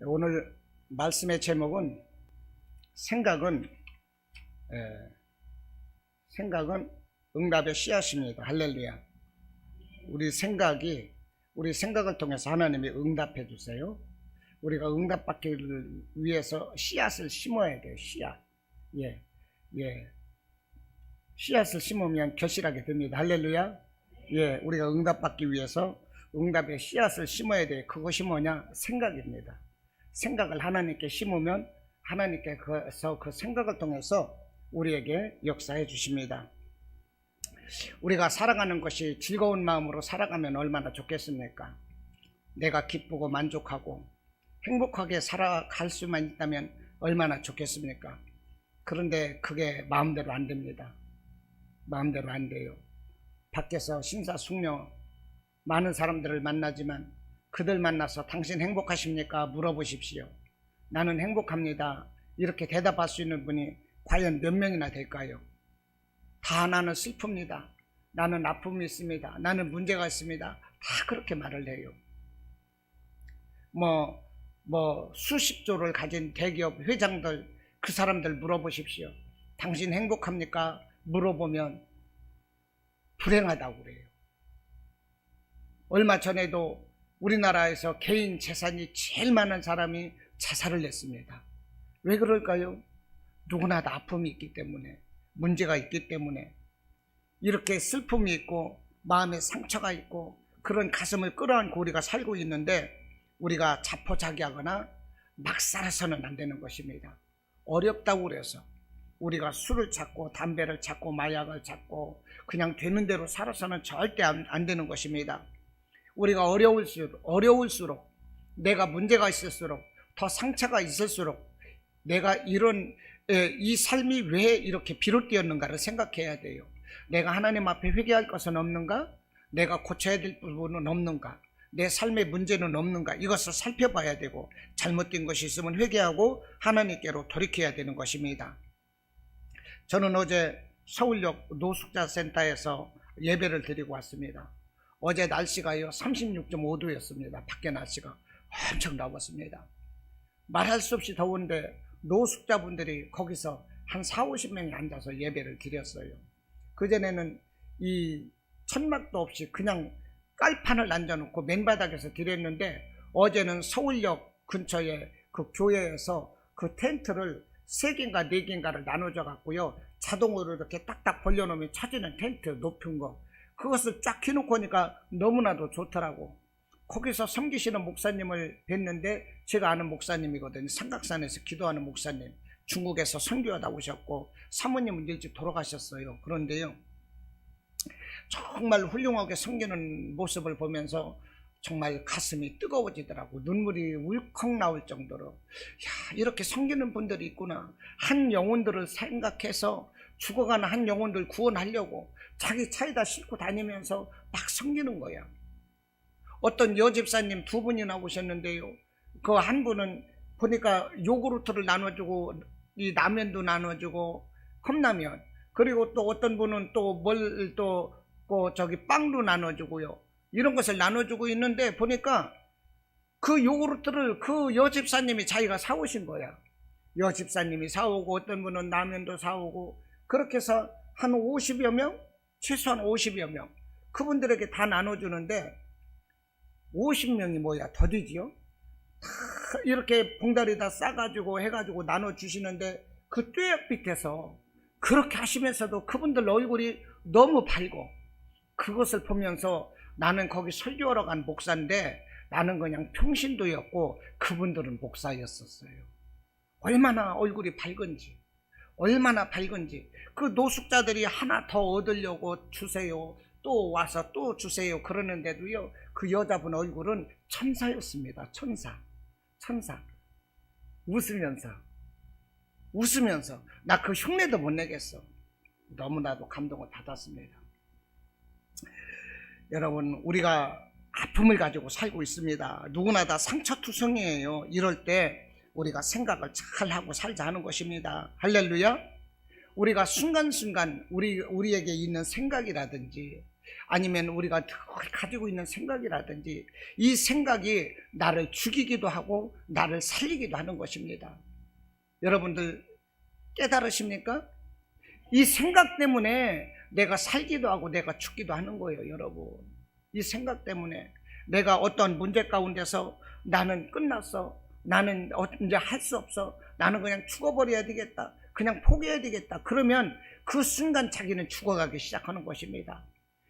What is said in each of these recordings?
오늘 말씀의 제목은 생각은 응답의 씨앗입니다. 할렐루야. 우리 생각을 통해서 하나님이 응답해 주세요. 우리가 응답받기 위해서 씨앗을 심어야 돼요. 씨앗. 씨앗을 심으면 결실하게 됩니다. 할렐루야. 우리가 응답받기 위해서 응답의 씨앗을 심어야 돼요. 그것이 뭐냐? 생각입니다. 생각을 하나님께 심으면 하나님께서 그 생각을 통해서 우리에게 역사해 주십니다. 우리가 살아가는 것이 즐거운 마음으로 살아가면 얼마나 좋겠습니까? 내가 기쁘고 만족하고 행복하게 살아갈 수만 있다면 얼마나 좋겠습니까? 그런데 그게 마음대로 안 됩니다. 마음대로 안 돼요. 밖에서 심사숙녀 많은 사람들을 만나지만 그들 만나서 당신 행복하십니까? 물어보십시오. 나는 행복합니다. 이렇게 대답할 수 있는 분이 과연 몇 명이나 될까요? 다 나는 슬픕니다. 나는 아픔이 있습니다. 나는 문제가 있습니다. 다 그렇게 말을 해요. 수십 조를 가진 대기업 회장들, 그 사람들 물어보십시오. 당신 행복합니까? 물어보면 불행하다고 그래요. 얼마 전에도 우리나라에서 개인 재산이 제일 많은 사람이 자살을 했습니다. 왜 그럴까요? 누구나 다 아픔이 있기 때문에, 문제가 있기 때문에, 이렇게 슬픔이 있고 마음에 상처가 있고 그런 가슴을 끌어안고 우리가 살고 있는데 우리가 자포자기하거나 막 살아서는 안 되는 것입니다. 어렵다고 그래서 우리가 술을 찾고 담배를 찾고 마약을 찾고 그냥 되는 대로 살아서는 절대 안 되는 것입니다. 우리가 어려울수록 내가 문제가 있을수록 더 상처가 있을수록 내가 이 삶이 왜 이렇게 비롯되었는가를 생각해야 돼요. 내가 하나님 앞에 회개할 것은 없는가? 내가 고쳐야 될 부분은 없는가? 내 삶의 문제는 없는가? 이것을 살펴봐야 되고 잘못된 것이 있으면 회개하고 하나님께로 돌이켜야 되는 것입니다. 저는 어제 서울역 노숙자센터에서 예배를 드리고 왔습니다. 어제 날씨가요 36.5도였습니다. 밖에 날씨가 엄청 더웠습니다. 말할 수 없이 더운데 노숙자분들이 거기서 한 40-50명이 앉아서 예배를 드렸어요. 그전에는 이 천막도 없이 그냥 깔판을 앉아놓고 맨바닥에서 드렸는데 어제는 서울역 근처에 그 교회에서 그 텐트를 3개인가 4개인가를 나눠줘 갖고요 자동으로 이렇게 딱딱 벌려놓으면 쳐지는 텐트 높은 거 그것을 쫙 켜놓고 오니까 너무나도 좋더라고. 거기서 섬기시는 목사님을 뵀는데 제가 아는 목사님이거든요. 삼각산에서 기도하는 목사님. 중국에서 선교하다 오셨고 사모님은 일찍 돌아가셨어요. 그런데요 정말 훌륭하게 섬기는 모습을 보면서 정말 가슴이 뜨거워지더라고. 눈물이 울컥 나올 정도로 이렇게 섬기는 분들이 있구나. 한 영혼들을 생각해서 죽어가는 한 영혼들 구원하려고 자기 차에다 싣고 다니면서 막 섬기는 거야. 어떤 여집사님 2분이나 오셨는데요 그 한 분은 보니까 요구르트를 나눠주고 이 라면도 나눠주고 컵라면 그리고 또 어떤 분은 또 빵도 나눠주고요. 이런 것을 나눠주고 있는데 보니까 그 요구르트를 그 여집사님이 자기가 사오신 거야. 여집사님이 사오고 어떤 분은 라면도 사오고 그렇게 해서 한 50여 명? 최소한 50여 명 그분들에게 다 나눠주는데 50명이 뭐야 더디지요? 다 이렇게 봉다리다 싸가지고 해가지고 나눠주시는데 그 뙤약 밑에서 그렇게 하시면서도 그분들 얼굴이 너무 밝고 그것을 보면서 나는 거기 설교하러 간 목사인데 나는 그냥 평신도였고 그분들은 목사였었어요. 얼마나 얼굴이 밝은지 그 노숙자들이 하나 더 얻으려고 주세요 또 와서 또 주세요 그러는데도요 그 여자분 얼굴은 천사였습니다. 천사 웃으면서 나 그 흉내도 못 내겠어. 너무나도 감동을 받았습니다. 여러분 우리가 아픔을 가지고 살고 있습니다. 누구나 다 상처투성이에요. 이럴 때 우리가 생각을 잘 하고 살자 하는 것입니다. 할렐루야. 우리가 순간순간 우리에게 있는 생각이라든지 아니면 우리가 늘 가지고 있는 생각이라든지 이 생각이 나를 죽이기도 하고 나를 살리기도 하는 것입니다. 여러분들 깨달으십니까? 이 생각 때문에 내가 살기도 하고 내가 죽기도 하는 거예요, 여러분. 이 생각 때문에 내가 어떤 문제 가운데서 나는 끝났어, 나는 이제 할 수 없어, 나는 그냥 죽어버려야 되겠다, 그냥 포기해야 되겠다, 그러면 그 순간 자기는 죽어가기 시작하는 것입니다.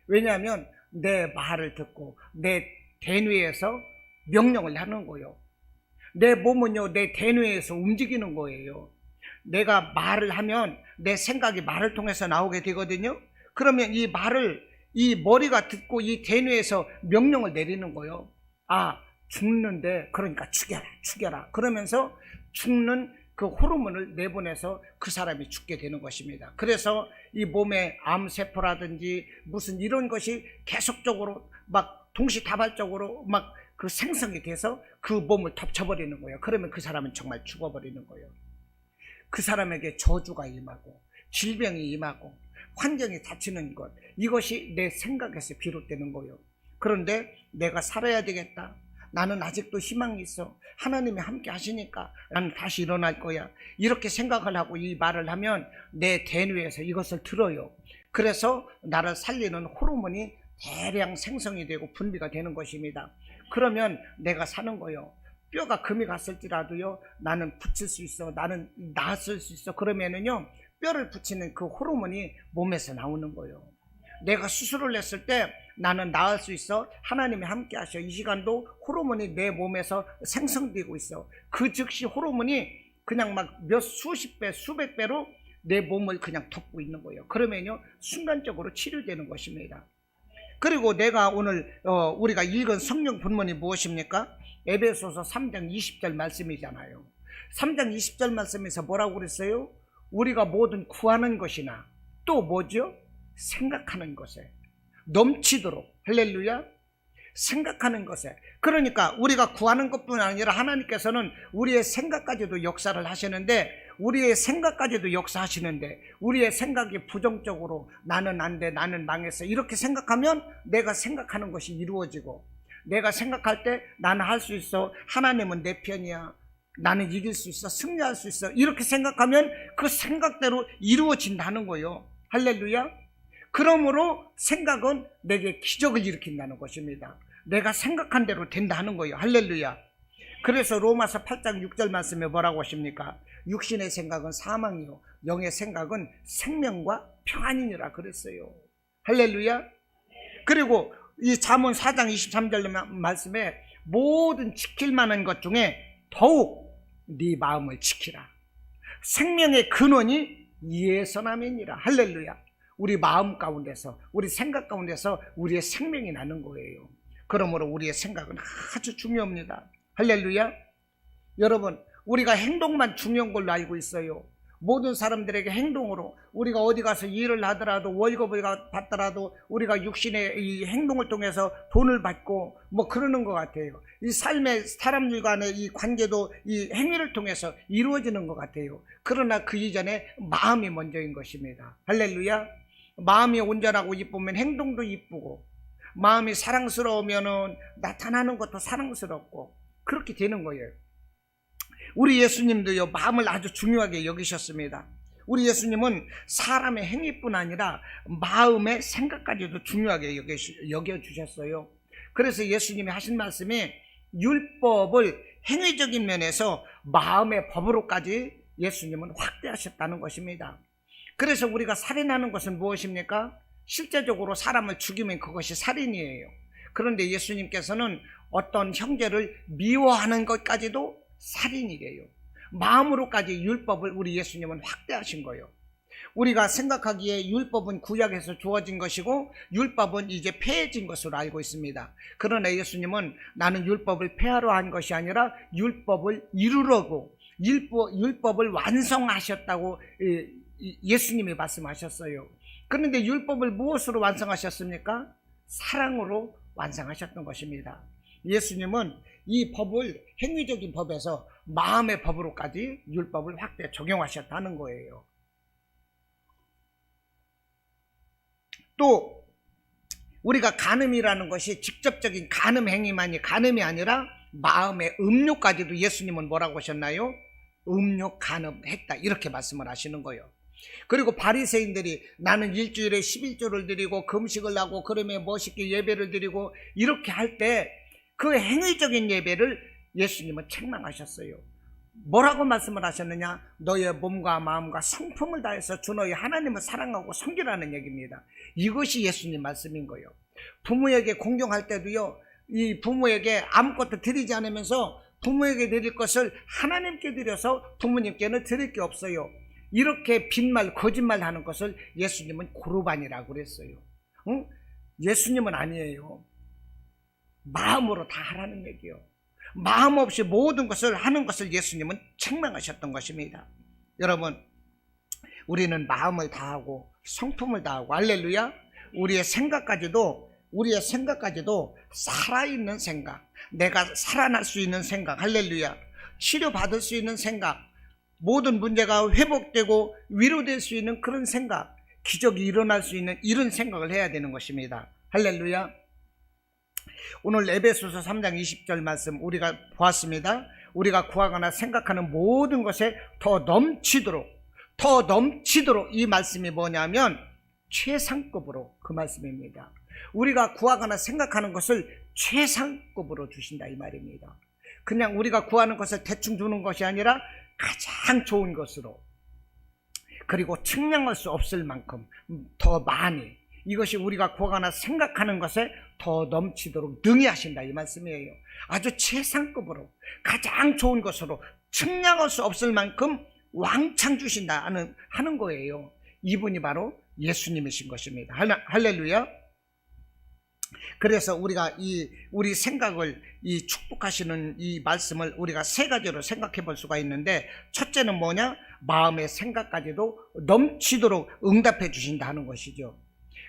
왜냐하면 내 말을 듣고 내 대뇌에서 명령을 하는 거예요. 내 몸은요, 내 대뇌에서 움직이는 거예요. 내가 말을 하면 내 생각이 말을 통해서 나오게 되거든요. 그러면 이 말을 이 머리가 듣고 이 대뇌에서 명령을 내리는 거예요. 아, 죽는데 그러니까 죽여라 그러면서 죽는 그 호르몬을 내보내서 그 사람이 죽게 되는 것입니다. 그래서 이 몸에 암세포라든지 무슨 이런 것이 계속적으로 막 동시다발적으로 막 그 생성이 돼서 그 몸을 덮쳐버리는 거예요. 그러면 그 사람은 정말 죽어버리는 거예요. 그 사람에게 저주가 임하고 질병이 임하고 환경이 닫히는 것, 이것이 내 생각에서 비롯되는 거예요. 그런데 내가 살아야 되겠다, 나는 아직도 희망이 있어, 하나님이 함께 하시니까 나는 다시 일어날 거야, 이렇게 생각을 하고 이 말을 하면 내 대뇌에서 이것을 들어요. 그래서 나를 살리는 호르몬이 대량 생성이 되고 분비가 되는 것입니다. 그러면 내가 사는 거예요. 뼈가 금이 갔을지라도요, 나는 붙일 수 있어, 나는 나았을 수 있어. 그러면은요, 뼈를 붙이는 그 호르몬이 몸에서 나오는 거예요. 내가 수술을 했을 때 나는 나을 수 있어, 하나님이 함께 하셔, 이 시간도 호르몬이 내 몸에서 생성되고 있어. 그 즉시 호르몬이 그냥 막 몇 수십 배 수백 배로 내 몸을 그냥 덮고 있는 거예요. 그러면요, 순간적으로 치료되는 것입니다. 그리고 내가 오늘 우리가 읽은 성경 본문이 무엇입니까? 에베소서 3장 20절 말씀이잖아요. 3장 20절 말씀에서 뭐라고 그랬어요? 우리가 모든 구하는 것이나 또 뭐죠? 생각하는 것에 넘치도록, 할렐루야, 생각하는 것에. 그러니까 우리가 구하는 것뿐 아니라 하나님께서는 우리의 생각까지도 역사를 하시는데, 우리의 생각까지도 역사하시는데, 우리의 생각이 부정적으로 나는 안 돼, 나는 망했어, 이렇게 생각하면 내가 생각하는 것이 이루어지고, 내가 생각할 때 나는 할 수 있어, 하나님은 내 편이야, 나는 이길 수 있어, 승리할 수 있어, 이렇게 생각하면 그 생각대로 이루어진다는 거예요. 할렐루야. 그러므로 생각은 내게 기적을 일으킨다는 것입니다. 내가 생각한 대로 된다는 거예요. 할렐루야. 그래서 로마서 8장 6절 말씀에 뭐라고 하십니까? 육신의 생각은 사망이요 영의 생각은 생명과 평안이니라 그랬어요. 할렐루야. 그리고 이 잠언 4장 23절 말씀에 모든 지킬 만한 것 중에 더욱 네 마음을 지키라. 생명의 근원이 예선함이니라. 할렐루야. 우리 마음 가운데서, 우리 생각 가운데서 우리의 생명이 나는 거예요. 그러므로 우리의 생각은 아주 중요합니다. 할렐루야. 여러분, 우리가 행동만 중요한 걸로 알고 있어요. 모든 사람들에게 행동으로, 우리가 어디 가서 일을 하더라도 월급을 받더라도 우리가 육신의 이 행동을 통해서 돈을 받고 뭐 그러는 것 같아요. 이 삶의 사람들 간의 이 관계도 이 행위를 통해서 이루어지는 것 같아요. 그러나 그 이전에 마음이 먼저인 것입니다. 할렐루야. 마음이 온전하고 이쁘면 행동도 이쁘고, 마음이 사랑스러우면은 나타나는 것도 사랑스럽고, 그렇게 되는 거예요. 우리 예수님도요, 마음을 아주 중요하게 여기셨습니다. 우리 예수님은 사람의 행위뿐 아니라 마음의 생각까지도 중요하게 여겨주셨어요. 그래서 예수님이 하신 말씀이 율법을 행위적인 면에서 마음의 법으로까지 예수님은 확대하셨다는 것입니다. 그래서 우리가 살인하는 것은 무엇입니까? 실제적으로 사람을 죽이면 그것이 살인이에요. 그런데 예수님께서는 어떤 형제를 미워하는 것까지도 살인이래요. 마음으로까지 율법을 우리 예수님은 확대하신 거예요. 우리가 생각하기에 율법은 구약에서 주어진 것이고 율법은 이제 폐해진 것으로 알고 있습니다. 그러나 예수님은 나는 율법을 폐하러 한 것이 아니라 율법을 이루려고 율법을 완성하셨다고 예수님이 말씀하셨어요. 그런데 율법을 무엇으로 완성하셨습니까? 사랑으로 완성하셨던 것입니다. 예수님은 이 법을 행위적인 법에서 마음의 법으로까지 율법을 확대 적용하셨다는 거예요. 또 우리가 간음이라는 것이 직접적인 간음 행위만이 간음이 아니라 마음의 음욕까지도 예수님은 뭐라고 하셨나요? 음욕 간음했다, 이렇게 말씀을 하시는 거예요. 그리고 바리새인들이 나는 일주일에 11조를 드리고 금식을 하고 그러면 멋있게 예배를 드리고 이렇게 할 때 그 행위적인 예배를 예수님은 책망하셨어요. 뭐라고 말씀을 하셨느냐? 너의 몸과 마음과 성품을 다해서 주 너희 하나님을 사랑하고 섬기라는 얘기입니다. 이것이 예수님 말씀인 거예요. 부모에게 공경할 때도요, 이 부모에게 아무것도 드리지 않으면서 부모에게 드릴 것을 하나님께 드려서 부모님께는 드릴 게 없어요. 이렇게 빈말 거짓말 하는 것을 예수님은 고르반이라고 그랬어요. 응? 예수님은 아니에요. 마음으로 다 하라는 얘기요. 마음 없이 모든 것을 하는 것을 예수님은 책망하셨던 것입니다. 여러분, 우리는 마음을 다하고 성품을 다하고, 할렐루야, 우리의 생각까지도 살아있는 생각, 내가 살아날 수 있는 생각, 할렐루야, 치료받을 수 있는 생각, 모든 문제가 회복되고 위로될 수 있는 그런 생각, 기적이 일어날 수 있는 이런 생각을 해야 되는 것입니다. 할렐루야. 오늘 에베소서 3장 20절 말씀 우리가 보았습니다. 우리가 구하거나 생각하는 모든 것에 더 넘치도록 이 말씀이 뭐냐면 최상급으로, 그 말씀입니다. 우리가 구하거나 생각하는 것을 최상급으로 주신다, 이 말입니다. 그냥 우리가 구하는 것을 대충 주는 것이 아니라 가장 좋은 것으로, 그리고 측량할 수 없을 만큼 더 많이, 이것이 우리가 구하거나 생각하는 것에 더 넘치도록 능히 하신다, 이 말씀이에요. 아주 최상급으로 가장 좋은 것으로 측량할 수 없을 만큼 왕창 주신다 하는 거예요. 이분이 바로 예수님이신 것입니다. 할렐루야. 그래서 우리가 우리 생각을, 이 축복하시는 이 말씀을 우리가 세 가지로 생각해 볼 수가 있는데, 첫째는 뭐냐? 마음의 생각까지도 넘치도록 응답해 주신다 하는 것이죠.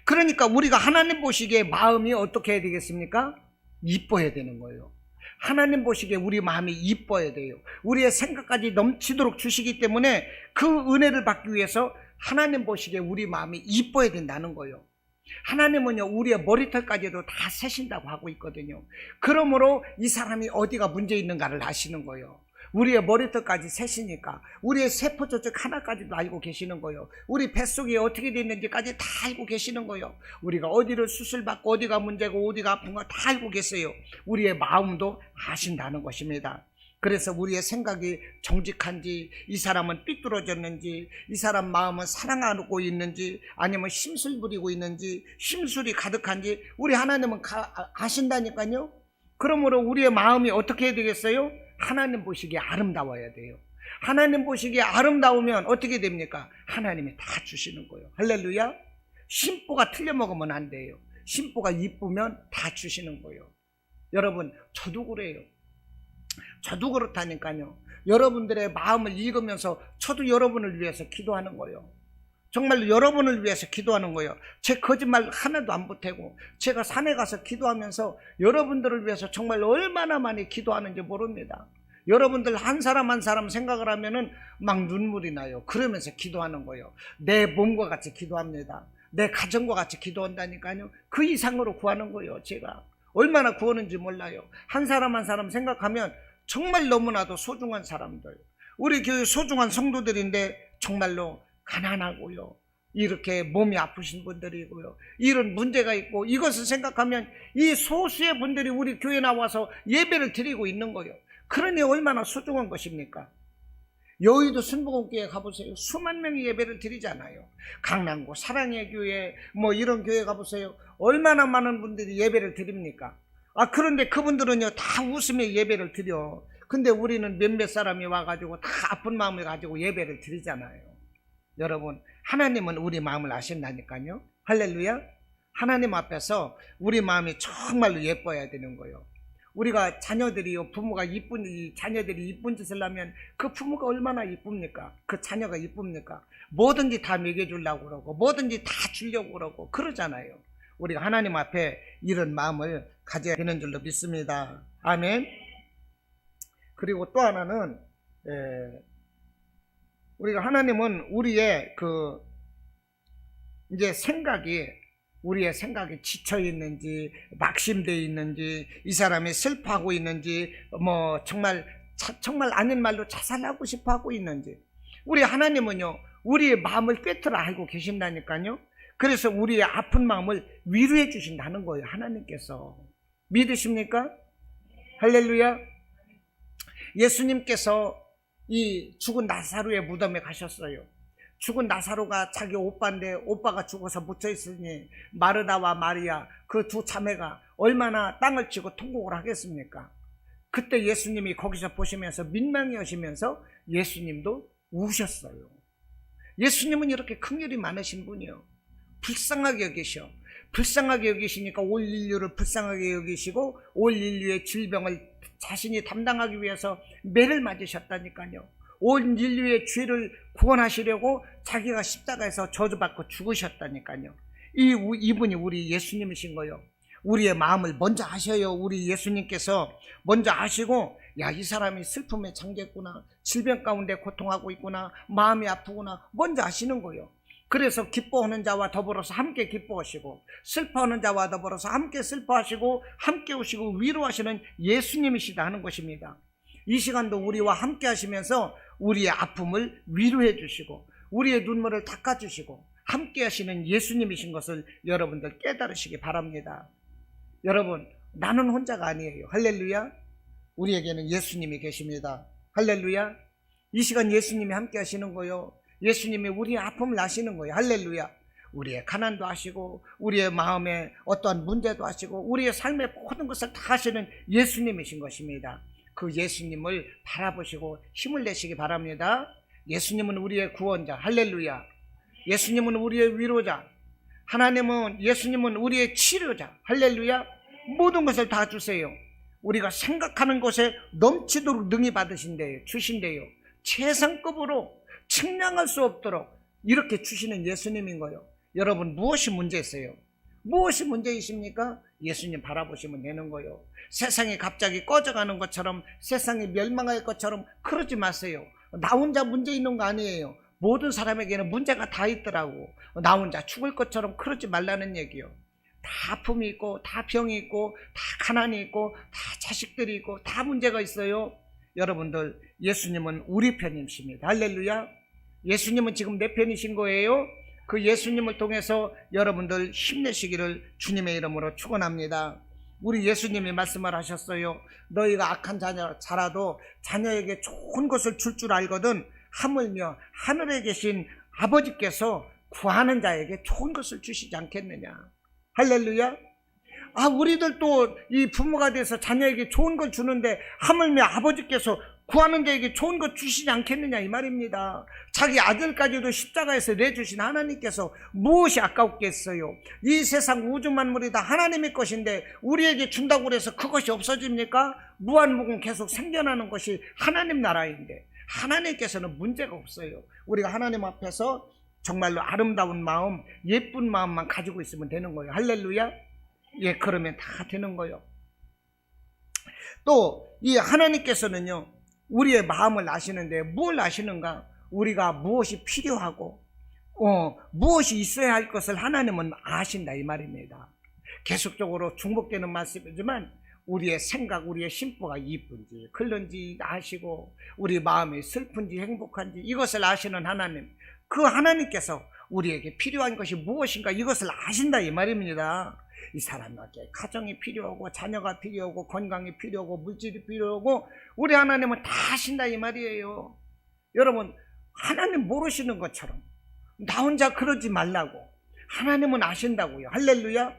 그러니까 우리가 하나님 보시기에 마음이 어떻게 해야 되겠습니까? 이뻐야 되는 거예요. 하나님 보시기에 우리 마음이 이뻐야 돼요. 우리의 생각까지 넘치도록 주시기 때문에 그 은혜를 받기 위해서 하나님 보시기에 우리 마음이 이뻐야 된다는 거예요. 하나님은요, 우리의 머리털까지도 다 세신다고 하고 있거든요. 그러므로 이 사람이 어디가 문제 있는가를 아시는 거예요. 우리의 머리털까지 세시니까 우리의 세포 조직 하나까지도 알고 계시는 거예요. 우리 뱃속이 어떻게 됐는지까지 다 알고 계시는 거예요. 우리가 어디를 수술받고 어디가 문제고 어디가 아픈 거 다 알고 계세요. 우리의 마음도 아신다는 것입니다. 그래서 우리의 생각이 정직한지, 이 사람은 삐뚤어졌는지, 이 사람 마음은 사랑하고 있는지, 아니면 심술 부리고 있는지, 심술이 가득한지 우리 하나님은 아신다니까요. 그러므로 우리의 마음이 어떻게 해야 되겠어요? 하나님 보시기에 아름다워야 돼요. 하나님 보시기에 아름다우면 어떻게 됩니까? 하나님이 다 주시는 거예요. 할렐루야. 심보가 틀려 먹으면 안 돼요. 심보가 이쁘면 다 주시는 거예요. 여러분, 저도 그래요. 저도 그렇다니까요. 여러분들의 마음을 읽으면서 저도 여러분을 위해서 기도하는 거예요. 정말로 여러분을 위해서 기도하는 거예요. 제 거짓말 하나도 안 보태고 제가 산에 가서 기도하면서 여러분들을 위해서 정말로 얼마나 많이 기도하는지 모릅니다. 여러분들 한 사람 한 사람 생각을 하면은 막 눈물이 나요. 그러면서 기도하는 거예요. 내 몸과 같이 기도합니다. 내 가정과 같이 기도한다니까요. 그 이상으로 구하는 거예요. 제가 얼마나 구하는지 몰라요. 한 사람 한 사람 생각하면 정말 너무나도 소중한 사람들, 우리 교회 소중한 성도들인데 정말로 가난하고요, 이렇게 몸이 아프신 분들이고요, 이런 문제가 있고, 이것을 생각하면 이 소수의 분들이 우리 교회에 나와서 예배를 드리고 있는 거예요. 그러니 얼마나 소중한 것입니까? 여의도 순복음교회 가보세요. 수만 명이 예배를 드리잖아요. 강남구 사랑의 교회 뭐 이런 교회 가보세요. 얼마나 많은 분들이 예배를 드립니까? 그런데 그분들은요 다 웃으며 예배를 드려. 근데 우리는 몇몇 사람이 와가지고 다 아픈 마음을 가지고 예배를 드리잖아요. 여러분, 하나님은 우리 마음을 아신다니까요. 할렐루야. 하나님 앞에서 우리 마음이 정말로 예뻐야 되는 거예요. 우리가 자녀들이요, 부모가 자녀들이 이쁜 짓을 하면 그 부모가 얼마나 이쁩니까? 그 자녀가 이쁩니까? 뭐든지 다 먹여주려고 그러고 뭐든지 다 주려고 그러고 그러잖아요. 우리가 하나님 앞에 이런 마음을 가져야 되는 줄로 믿습니다. 아멘. 그리고 또 하나는 우리가 하나님은 우리의 이제 생각이 우리의 생각이 지쳐 있는지, 낙심되어 있는지, 이 사람이 슬퍼하고 있는지, 뭐 정말 아닌 말로 자살하고 싶어 하고 있는지, 우리 하나님은요 우리의 마음을 꿰뚫어 알고 계신다니까요. 그래서 우리의 아픈 마음을 위로해 주신다는 거예요. 하나님께서. 믿으십니까? 할렐루야. 예수님께서 이 죽은 나사로의 무덤에 가셨어요. 죽은 나사로가 자기 오빠인데 오빠가 죽어서 묻혀 있으니 마르다와 마리아 그 두 자매가 얼마나 땅을 치고 통곡을 하겠습니까? 그때 예수님이 거기서 보시면서 민망해 하시면서 예수님도 우셨어요. 예수님은 이렇게 긍휼이 많으신 분이요, 불쌍하게 여기셔. 불쌍하게 여기시니까 올 인류를 불쌍하게 여기시고 올 인류의 질병을 자신이 담당하기 위해서 매를 맞으셨다니까요. 온 인류의 죄를 구원하시려고 자기가 십자가에서 저주받고 죽으셨다니까요. 이분이 우리 예수님이신 거예요. 우리의 마음을 먼저 아셔요. 우리 예수님께서 먼저 아시고, 야, 이 사람이 슬픔에 잠겼구나, 질병 가운데 고통하고 있구나, 마음이 아프구나, 먼저 아시는 거예요. 그래서 기뻐하는 자와 더불어서 함께 기뻐하시고, 슬퍼하는 자와 더불어서 함께 슬퍼하시고, 함께 오시고 위로하시는 예수님이시다 하는 것입니다. 이 시간도 우리와 함께 하시면서 우리의 아픔을 위로해 주시고 우리의 눈물을 닦아 주시고 함께 하시는 예수님이신 것을 여러분들 깨달으시기 바랍니다. 여러분, 나는 혼자가 아니에요. 할렐루야. 우리에게는 예수님이 계십니다. 할렐루야. 이 시간 예수님이 함께 하시는 거예요. 예수님이 우리의 아픔을 아시는 거예요. 할렐루야. 우리의 가난도 아시고 우리의 마음에 어떠한 문제도 아시고 우리의 삶의 모든 것을 다 아시는 예수님이신 것입니다. 그 예수님을 바라보시고 힘을 내시기 바랍니다. 예수님은 우리의 구원자. 할렐루야. 예수님은 우리의 위로자. 예수님은 우리의 치료자. 할렐루야. 모든 것을 다 주세요. 우리가 생각하는 것에 넘치도록 능히 주신대요. 최상급으로 측량할 수 없도록 이렇게 주시는 예수님인 거예요. 여러분, 무엇이 문제였어요? 무엇이 문제이십니까? 예수님 바라보시면 되는 거예요. 세상이 갑자기 꺼져가는 것처럼, 세상이 멸망할 것처럼 그러지 마세요. 나 혼자 문제 있는 거 아니에요. 모든 사람에게는 문제가 다 있더라고. 나 혼자 죽을 것처럼 그러지 말라는 얘기요. 다 아픔이 있고 다 병이 있고 다 가난이 있고 다 자식들이 있고 다 문제가 있어요. 여러분들, 예수님은 우리 편이십니다. 할렐루야. 예수님은 지금 내 편이신 거예요. 그 예수님을 통해서 여러분들 힘내시기를 주님의 이름으로 축원합니다. 우리 예수님이 말씀을 하셨어요. 너희가 악한 자라도 자녀에게 좋은 것을 줄 알거든 하물며 하늘에 계신 아버지께서 구하는 자에게 좋은 것을 주시지 않겠느냐. 할렐루야. 우리들도 이 부모가 돼서 자녀에게 좋은 걸 주는데 하물며 아버지께서 구하는 자에게 좋은 것 주시지 않겠느냐 이 말입니다. 자기 아들까지도 십자가에서 내주신 하나님께서 무엇이 아깝겠어요? 이 세상 우주 만물이 다 하나님의 것인데 우리에게 준다고 해서 그것이 없어집니까? 무한무궁 계속 생겨나는 것이 하나님 나라인데 하나님께서는 문제가 없어요. 우리가 하나님 앞에서 정말로 아름다운 마음, 예쁜 마음만 가지고 있으면 되는 거예요. 할렐루야. 예, 그러면 다 되는 거예요. 또 이 하나님께서는요, 우리의 마음을 아시는데 뭘 아시는가? 우리가 무엇이 필요하고 무엇이 있어야 할 것을 하나님은 아신다 이 말입니다. 계속적으로 중복되는 말씀이지만 우리의 생각, 우리의 심보가 이쁜지 그런지 아시고 우리 마음이 슬픈지 행복한지 이것을 아시는 하나님, 그 하나님께서 우리에게 필요한 것이 무엇인가 이것을 아신다 이 말입니다. 이 사람에게 가정이 필요하고 자녀가 필요하고 건강이 필요하고 물질이 필요하고 우리 하나님은 다 아신다 이 말이에요. 여러분, 하나님 모르시는 것처럼 나 혼자 그러지 말라고. 하나님은 아신다고요. 할렐루야.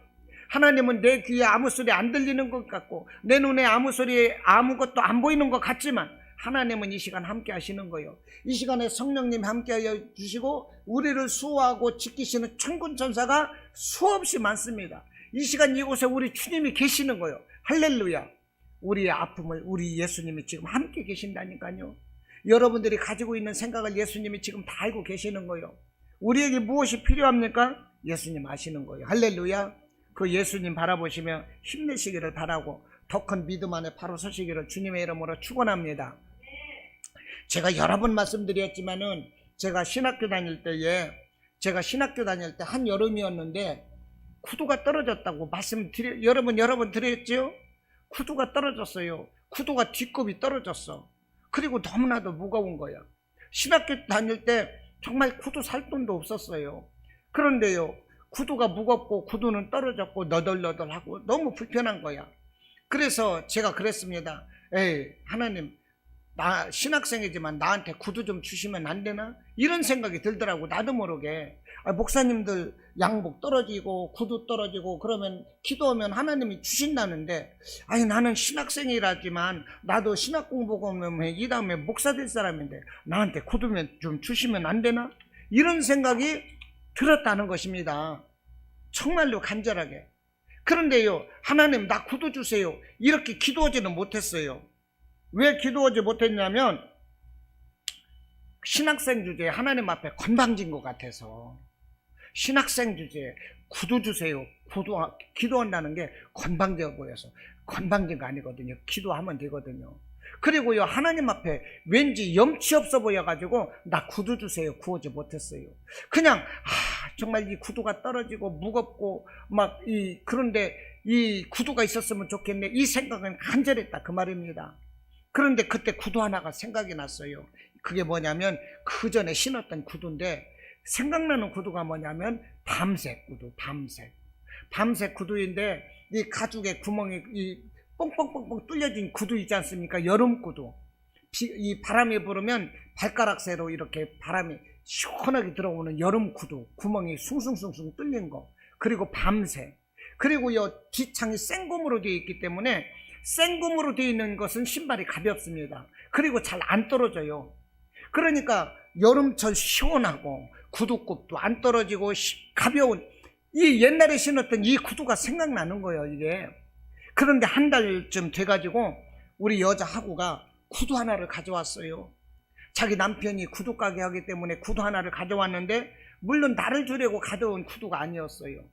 하나님은 내 귀에 아무 소리 안 들리는 것 같고 내 눈에 아무 소리 아무것도 안 보이는 것 같지만 하나님은 이 시간 함께 하시는 거예요. 이 시간에 성령님이 함께 하여 주시고 우리를 수호하고 지키시는 천군 천사가 수없이 많습니다. 이 시간 이곳에 우리 주님이 계시는 거예요. 할렐루야. 우리의 아픔을 우리 예수님이 지금 함께 계신다니까요. 여러분들이 가지고 있는 생각을 예수님이 지금 다 알고 계시는 거예요. 우리에게 무엇이 필요합니까? 예수님 아시는 거예요. 할렐루야. 그 예수님 바라보시며 힘내시기를 바라고 더 큰 믿음 안에 바로 서시기를 주님의 이름으로 축원합니다. 제가 여러 번 말씀드렸지만은 제가 신학교 다닐 때 한여름이었는데 구두가 떨어졌다고 여러 번 드렸죠? 구두가 떨어졌어요. 구두가 뒷굽이 떨어졌어. 그리고 너무나도 무거운 거야. 신학교 다닐 때 정말 구두 살 돈도 없었어요. 그런데요, 구두가 무겁고 구두는 떨어졌고 너덜너덜하고 너무 불편한 거야. 그래서 제가 그랬습니다. 에이, 하나님, 나 신학생이지만 나한테 구두 좀 주시면 안 되나? 이런 생각이 들더라고. 나도 모르게. 목사님들 양복 떨어지고 구두 떨어지고 그러면 기도하면 하나님이 주신다는데, 아니 나는 신학생이라지만 나도 신학 공부하면 이 다음에 목사 될 사람인데 나한테 구두 좀 주시면 안 되나? 이런 생각이 들었다는 것입니다. 정말로 간절하게. 그런데요, 하나님 나 구두 주세요, 이렇게 기도하지는 못했어요. 왜 기도하지 못했냐면 신학생 주제에 하나님 앞에 건방진 것 같아서. 신학생 주제에 구두 주세요, 기도한다는 게 건방져 보여서. 건방진 거 아니거든요. 기도하면 되거든요. 그리고요, 하나님 앞에 왠지 염치 없어 보여가지고 나 구두 주세요 구하지 못했어요. 그냥 정말 이 구두가 떨어지고 무겁고 그런데 이 구두가 있었으면 좋겠네, 이 생각은 간절했다 그 말입니다. 그런데 그때 구두 하나가 생각이 났어요. 그게 뭐냐면 그 전에 신었던 구두인데, 생각나는 구두가 뭐냐면 밤색 구두. 밤색 구두인데 이 가죽에 구멍이 이 뻥뻥뻥뻥 뚫려진 구두 있지 않습니까? 여름 구두. 이 바람이 불으면 발가락 새로 이렇게 바람이 시원하게 들어오는 여름 구두, 구멍이 숭숭숭숭 뚫린 거. 그리고 밤색. 그리고요, 뒷창이 생금으로 되어 있기 때문에 생금으로 되어 있는 것은 신발이 가볍습니다. 그리고 잘 안 떨어져요. 그러니까 여름철 시원하고 구두굽도 안 떨어지고 가벼운, 이 옛날에 신었던 이 구두가 생각나는 거예요, 이게. 그런데 한 달쯤 돼가지고 우리 여자 하구가 구두 하나를 가져왔어요. 자기 남편이 구두 가게 하기 때문에 구두 하나를 가져왔는데, 물론 나를 주려고 가져온 구두가 아니었어요.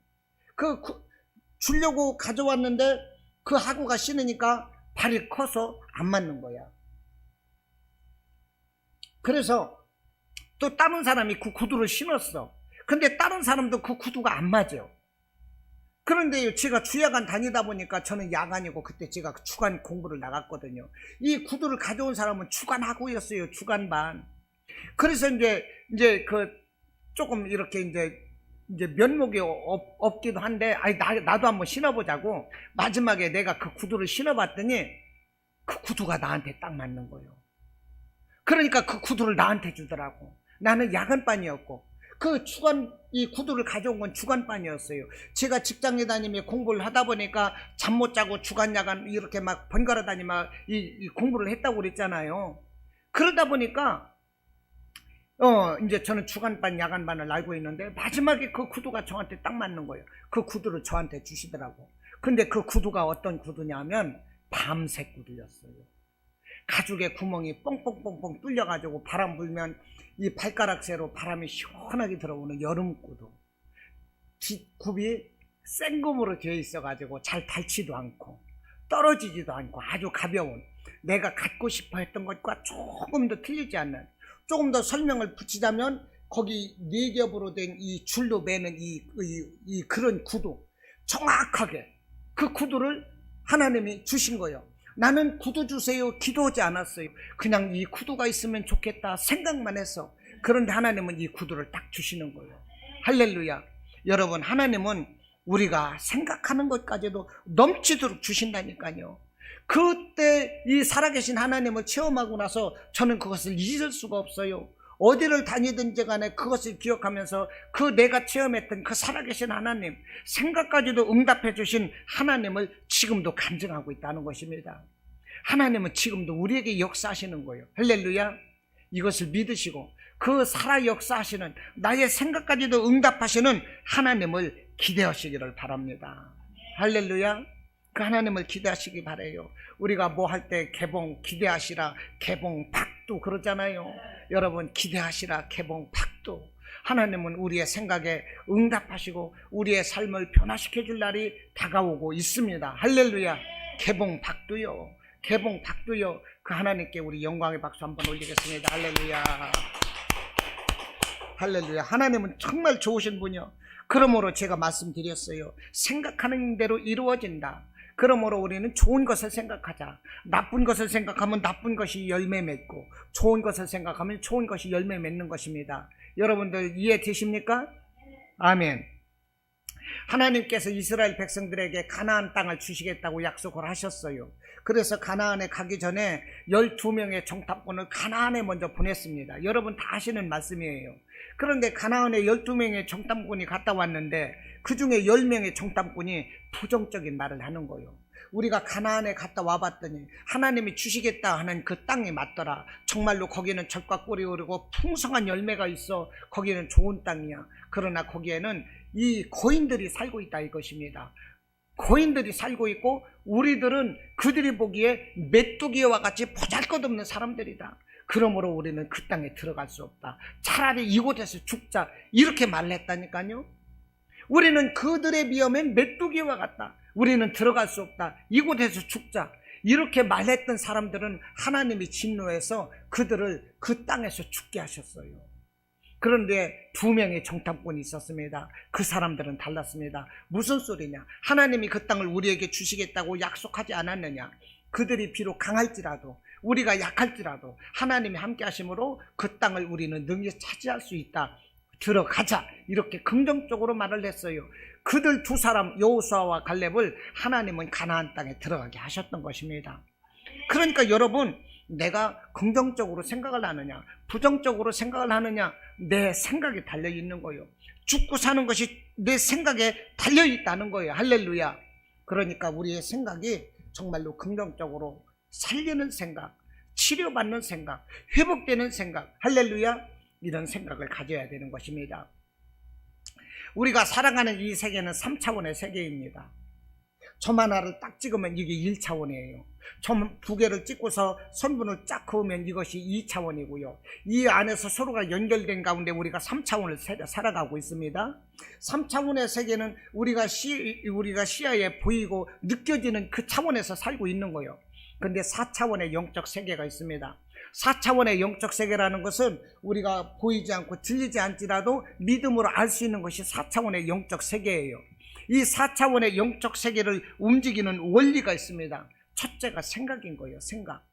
주려고 가져왔는데 그 하구가 신으니까 발이 커서 안 맞는 거야. 그래서 또 다른 사람이 그 구두를 신었어. 근데 다른 사람도 그 구두가 안 맞아요. 그런데 제가 주야간 다니다 보니까, 저는 야간이고 그때 제가 주간 공부를 나갔거든요. 이 구두를 가져온 사람은 주간하고였어요. 주간반. 그래서 이제 조금 이렇게 이제 면목이 없기도 한데, 나도 한번 신어보자고 마지막에 내가 그 구두를 신어봤더니 그 구두가 나한테 딱 맞는 거예요. 그러니까 그 구두를 나한테 주더라고. 나는 야간반이었고 이 구두를 가져온 건 주간반이었어요. 제가 직장에 다니며 공부를 하다 보니까 잠 못 자고 주간 야간 이렇게 막 번갈아 다니며 이 공부를 했다고 그랬잖아요. 그러다 보니까 이제 저는 주간반 야간반을 알고 있는데, 마지막에 그 구두가 저한테 딱 맞는 거예요. 그 구두를 저한테 주시더라고. 근데 그 구두가 어떤 구두냐면 밤색 구두였어요. 가죽에 구멍이 뻥뻥뻥뻥 뚫려가지고 바람 불면 이 발가락 새로 바람이 시원하게 들어오는 여름 구두. 뒷굽이 생금으로 되어 있어가지고 잘 닳지도 않고 떨어지지도 않고 아주 가벼운, 내가 갖고 싶어 했던 것과 조금 더 틀리지 않는, 조금 더 설명을 붙이자면 거기 4겹으로 된 이 줄로 매는 이 그런 구두, 정확하게 그 구두를 하나님이 주신 거예요. 나는 구두 주세요 기도하지 않았어요. 그냥 이 구두가 있으면 좋겠다 생각만 했어. 그런데 하나님은 이 구두를 딱 주시는 거예요. 할렐루야. 여러분, 하나님은 우리가 생각하는 것까지도 넘치도록 주신다니까요. 그때 이 살아계신 하나님을 체험하고 나서 저는 그것을 잊을 수가 없어요. 어디를 다니든지 간에 그것을 기억하면서 내가 체험했던 그 살아계신 하나님, 생각까지도 응답해 주신 하나님을 지금도 간증하고 있다는 것입니다. 하나님은 지금도 우리에게 역사하시는 거예요. 할렐루야. 이것을 믿으시고 그 살아 역사하시는, 나의 생각까지도 응답하시는 하나님을 기대하시기를 바랍니다. 할렐루야. 그 하나님을 기대하시기 바라요. 우리가 뭐 할 때 개봉 기대하시라, 개봉 박두 그러잖아요. 여러분, 기대하시라, 개봉 박두. 하나님은 우리의 생각에 응답하시고 우리의 삶을 변화시켜 줄 날이 다가오고 있습니다. 할렐루야. 개봉 박두요, 개봉 박두요. 그 하나님께 우리 영광의 박수 한번 올리겠습니다. 할렐루야. 할렐루야. 하나님은 정말 좋으신 분이요. 그러므로 제가 말씀드렸어요. 생각하는 대로 이루어진다. 그러므로 우리는 좋은 것을 생각하자. 나쁜 것을 생각하면 나쁜 것이 열매 맺고, 좋은 것을 생각하면 좋은 것이 열매 맺는 것입니다. 여러분들 이해되십니까? 아멘. 하나님께서 이스라엘 백성들에게 가나안 땅을 주시겠다고 약속을 하셨어요. 그래서 가나안에 가기 전에 12명의 정탐꾼을 가나안에 먼저 보냈습니다. 여러분 다 아시는 말씀이에요. 그런데 가나안에 12명의 정탐꾼이 갔다 왔는데 그 중에 10명의 정탐꾼이 부정적인 말을 하는 거예요. 우리가 가나안에 갔다 와봤더니 하나님이 주시겠다 하는 그 땅이 맞더라. 정말로 거기는 젖과 꿀이 흐르고 풍성한 열매가 있어. 거기는 좋은 땅이야. 그러나 거기에는 이 고인들이 살고 있다 이것입니다. 고인들이 살고 있고 우리들은 그들이 보기에 메뚜기와 같이 보잘것없는 사람들이다. 그러므로 우리는 그 땅에 들어갈 수 없다. 차라리 이곳에서 죽자. 이렇게 말을 했다니까요. 우리는 그들에 비하면 메뚜기와 같다. 우리는 들어갈 수 없다. 이곳에서 죽자. 이렇게 말했던 사람들은 하나님이 진노해서 그들을 그 땅에서 죽게 하셨어요. 그런데 2명의 정탐꾼이 있었습니다. 그 사람들은 달랐습니다. 무슨 소리냐? 하나님이 그 땅을 우리에게 주시겠다고 약속하지 않았느냐? 그들이 비록 강할지라도, 우리가 약할지라도 하나님이 함께 하심으로 그 땅을 우리는 능히 차지할 수 있다. 들어가자. 이렇게 긍정적으로 말을 했어요. 그들 2사람 여호수아와 갈렙을 하나님은 가나안 땅에 들어가게 하셨던 것입니다. 그러니까 여러분, 내가 긍정적으로 생각을 하느냐 부정적으로 생각을 하느냐, 내 생각에 달려있는 거예요. 죽고 사는 것이 내 생각에 달려있다는 거예요. 할렐루야. 그러니까 우리의 생각이 정말로 긍정적으로 살리는 생각, 치료받는 생각, 회복되는 생각, 할렐루야, 이런 생각을 가져야 되는 것입니다. 우리가 살아가는 이 세계는 3차원의 세계입니다. 점 하나를 딱 찍으면 이게 1차원이에요. 점 2개를 찍고서 선분을 쫙 그으면 이것이 2차원이고요. 이 안에서 서로가 연결된 가운데 우리가 3차원을 살아가고 있습니다. 3차원의 세계는 우리가 시야에 보이고 느껴지는 그 차원에서 살고 있는 거예요. 그런데 4차원의 영적 세계가 있습니다. 4차원의 영적 세계라는 것은 우리가 보이지 않고 들리지 않지라도 믿음으로 알 수 있는 것이 4차원의 영적 세계예요. 이 4차원의 영적 세계를 움직이는 원리가 있습니다. 첫째가 생각인 거예요. 생각.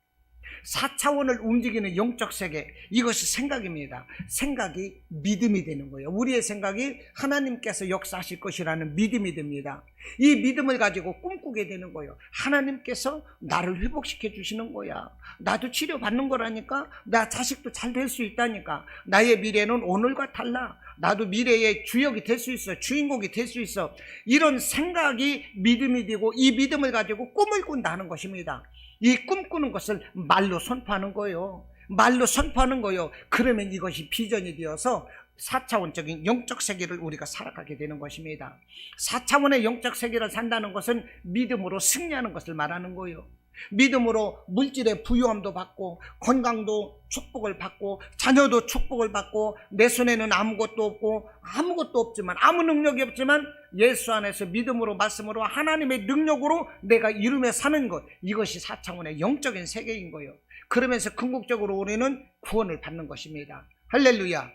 4차원을 움직이는 영적 세계, 이것이 생각입니다. 생각이 믿음이 되는 거예요. 우리의 생각이 하나님께서 역사하실 것이라는 믿음이 됩니다. 이 믿음을 가지고 꿈꾸게 되는 거예요. 하나님께서 나를 회복시켜 주시는 거야. 나도 치료받는 거라니까. 나 자식도 잘 될 수 있다니까. 나의 미래는 오늘과 달라. 나도 미래의 주역이 될 수 있어. 주인공이 될 수 있어. 이런 생각이 믿음이 되고 이 믿음을 가지고 꿈을 꾼다는 것입니다. 이 꿈꾸는 것을 말로 선포하는 거예요. 말로 선포하는 거예요. 그러면 이것이 비전이 되어서 4차원적인 영적 세계를 우리가 살아가게 되는 것입니다. 4차원의 영적 세계를 산다는 것은 믿음으로 승리하는 것을 말하는 거예요. 믿음으로 물질의 부유함도 받고 건강도 축복을 받고 자녀도 축복을 받고 내 손에는 아무것도 없고 아무것도 없지만 아무 능력이 없지만 예수 안에서 믿음으로 말씀으로 하나님의 능력으로 내가 이루며 사는 것, 이것이 4차원의 영적인 세계인 거예요. 그러면서 궁극적으로 우리는 구원을 받는 것입니다. 할렐루야.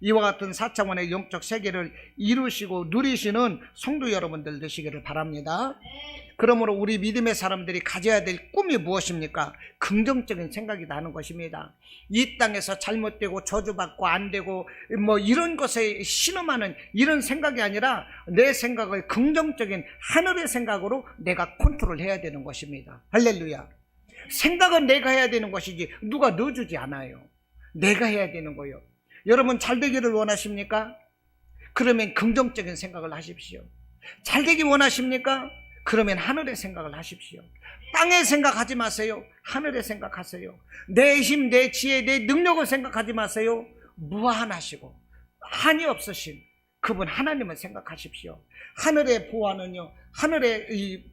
이와 같은 4차원의 영적 세계를 이루시고 누리시는 성도 여러분들 되시기를 바랍니다. 그러므로 우리 믿음의 사람들이 가져야 될 꿈이 무엇입니까? 긍정적인 생각이 나는 것입니다. 이 땅에서 잘못되고 저주받고 안 되고 뭐 이런 것에 신음하는 이런 생각이 아니라 내 생각을 긍정적인 하늘의 생각으로 내가 컨트롤해야 되는 것입니다. 할렐루야. 생각은 내가 해야 되는 것이지 누가 넣어주지 않아요. 내가 해야 되는 거예요. 여러분 잘 되기를 원하십니까? 그러면 긍정적인 생각을 하십시오. 잘 되기 원하십니까? 그러면 하늘의 생각을 하십시오. 땅의 생각하지 마세요. 하늘의 생각하세요. 내 힘, 내 지혜, 내 능력을 생각하지 마세요. 무한하시고 한이 없으신 그분 하나님을 생각하십시오. 하늘의 보화는요, 하늘의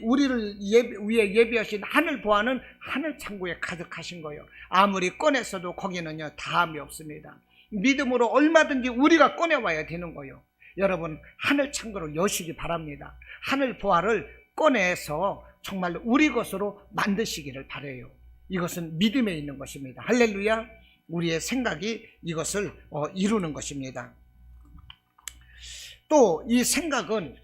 우리를 위에 예비하신 하늘 보화는 하늘 창고에 가득하신 거예요. 아무리 꺼냈어도 거기는요 다함이 없습니다. 믿음으로 얼마든지 우리가 꺼내와야 되는 거예요. 여러분 하늘 창고를 여시기 바랍니다. 하늘 보화를 꺼내서 정말로 우리 것으로 만드시기를 바라요. 이것은 믿음에 있는 것입니다. 할렐루야. 우리의 생각이 이것을 이루는 것입니다. 또 이 생각은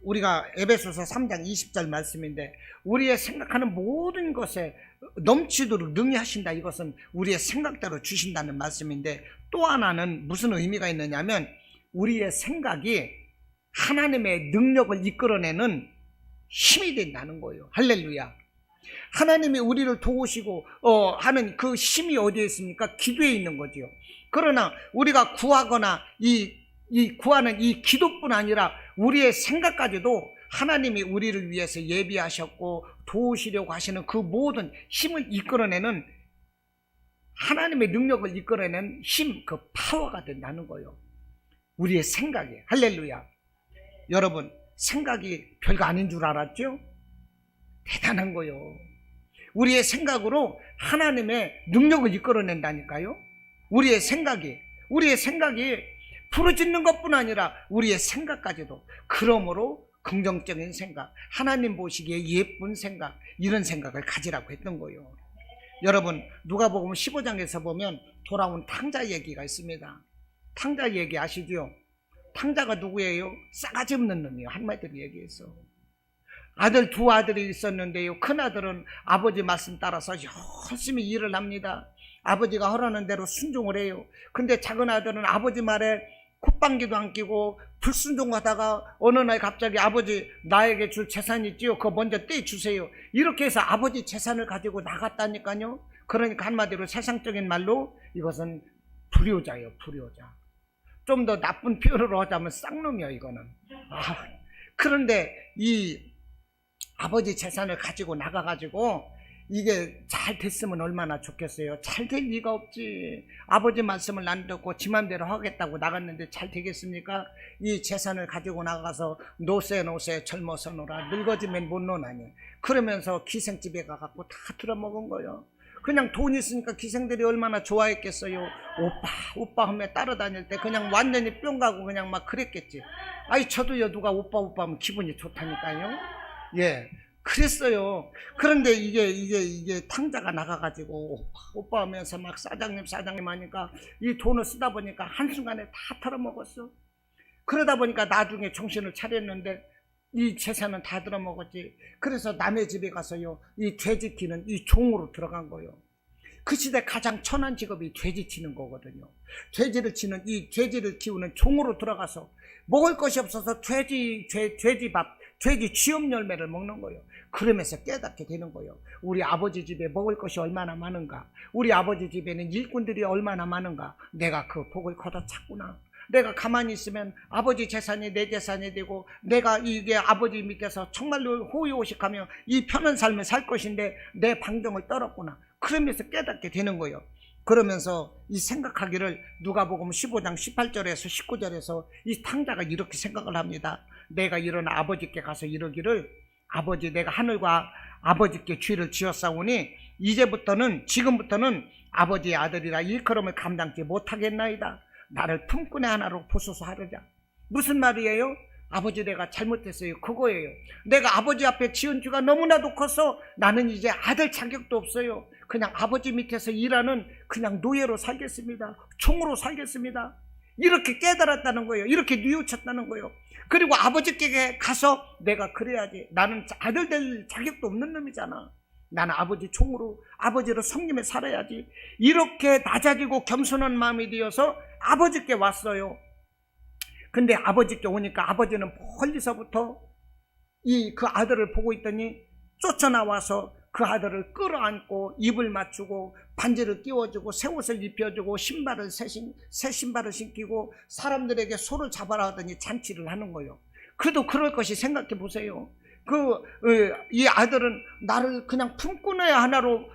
우리가 에베소서 3장 20절 말씀인데, 우리의 생각하는 모든 것에 넘치도록 능히 하신다. 이것은 우리의 생각대로 주신다는 말씀인데, 또 하나는 무슨 의미가 있느냐면, 우리의 생각이 하나님의 능력을 이끌어내는 힘이 된다는 거예요. 할렐루야. 하나님이 우리를 도우시고 하는 그 힘이 어디에 있습니까? 기도에 있는 거지요. 그러나 우리가 구하거나 구하는 이 기도뿐 아니라 우리의 생각까지도 하나님이 우리를 위해서 예비하셨고 도우시려고 하시는 그 모든 힘을 이끌어내는, 하나님의 능력을 이끌어내는 힘, 그 파워가 된다는 거예요. 우리의 생각이. 할렐루야. 여러분, 생각이 별거 아닌 줄 알았죠? 대단한 거예요. 우리의 생각으로 하나님의 능력을 이끌어낸다니까요. 우리의 생각이 부르짖는 것뿐 아니라 우리의 생각까지도. 그러므로 긍정적인 생각, 하나님 보시기에 예쁜 생각, 이런 생각을 가지라고 했던 거예요. 여러분, 누가복음 15장에서 보면 돌아온 탕자 얘기가 있습니다. 탕자 얘기 아시죠? 탕자가 누구예요? 싸가지 없는 놈이에요. 한마디로 얘기해서. 두 아들이 있었는데요, 큰 아들은 아버지 말씀 따라서 열심히 일을 합니다. 아버지가 허라는 대로 순종을 해요. 근데 작은 아들은 아버지 말에 콧방귀도 안 끼고 불순종하다가 어느 날 갑자기 아버지 나에게 줄 재산 있지요? 그거 먼저 떼주세요. 이렇게 해서 아버지 재산을 가지고 나갔다니까요. 그러니까 한마디로 세상적인 말로 이것은 불효자예요. 불효자. 좀 더 나쁜 표현으로 하자면 쌍놈이요, 이거는. 그런데 이 아버지 재산을 가지고 나가가지고 이게 잘 됐으면 얼마나 좋겠어요. 잘 될 리가 없지. 아버지 말씀을 안 듣고 지 맘대로 하겠다고 나갔는데 잘 되겠습니까? 이 재산을 가지고 나가서 노세 젊어서 놀아, 늙어지면 못 노나니. 그러면서 기생집에 가갖고 다 들어먹은 거예요. 그냥 돈 있으니까 기생들이 얼마나 좋아했겠어요. 오빠 하며 따라다닐 때 그냥 완전히 뿅 가고 그냥 막 그랬겠지. 저도요, 누가 오빠 하면 기분이 좋다니까요. 예, 그랬어요. 그런데 이게 탕자가 나가가지고 오빠 하면서 막 사장님 하니까 이 돈을 쓰다 보니까 한순간에 다 털어먹었어. 그러다 보니까 나중에 정신을 차렸는데 이 재산은 다 들어먹었지. 그래서 남의 집에 가서요, 이 돼지 키는 이 종으로 들어간 거예요. 그 시대 가장 천한 직업이 돼지 치는 거거든요. 돼지를 키우는 종으로 들어가서 먹을 것이 없어서 돼지밥, 돼지 쥐염 열매를 먹는 거예요. 그러면서 깨닫게 되는 거예요. 우리 아버지 집에 먹을 것이 얼마나 많은가, 우리 아버지 집에는 일꾼들이 얼마나 많은가, 내가 그 복을 걷어찼구나. 내가 가만히 있으면 아버지 재산이 내 재산이 되고, 내가 이게 아버지 밑에서 정말로 호의호식하며 이 편한 삶을 살 것인데 내 방종을 떨었구나. 그러면서 깨닫게 되는 거예요. 그러면서 이 생각하기를 누가복음 15장 18절에서 19절에서 이 탕자가 이렇게 생각을 합니다. 내가 일어나 아버지께 가서 이러기를, 아버지, 내가 하늘과 아버지께 죄를 지었사오니 지금부터는 아버지의 아들이라 일컬음을 감당치 못하겠나이다. 나를 품꾼의 하나로 보소서 하르자. 무슨 말이에요? 아버지, 내가 잘못했어요. 그거예요. 내가 아버지 앞에 지은 죄가 너무나도 커서 나는 이제 아들 자격도 없어요. 그냥 아버지 밑에서 일하는 그냥 노예로 살겠습니다. 총으로 살겠습니다. 이렇게 깨달았다는 거예요. 이렇게 뉘우쳤다는 거예요. 그리고 아버지께 가서 내가 그래야지. 나는 아들 될 자격도 없는 놈이잖아. 나는 아버지 총으로, 아버지로 성님에 살아야지. 이렇게 낮아지고 겸손한 마음이 되어서 아버지께 왔어요. 근데 아버지께 오니까 아버지는 멀리서부터 그 아들을 보고 있더니 쫓아나와서 그 아들을 끌어안고 입을 맞추고 반지를 끼워주고 새 옷을 입혀주고 새 신발을 신기고 사람들에게 소를 잡아라 하더니 잔치를 하는 거예요. 그래도 그럴 것이 생각해 보세요. 이 아들은 나를 그냥 품꾼의 하나로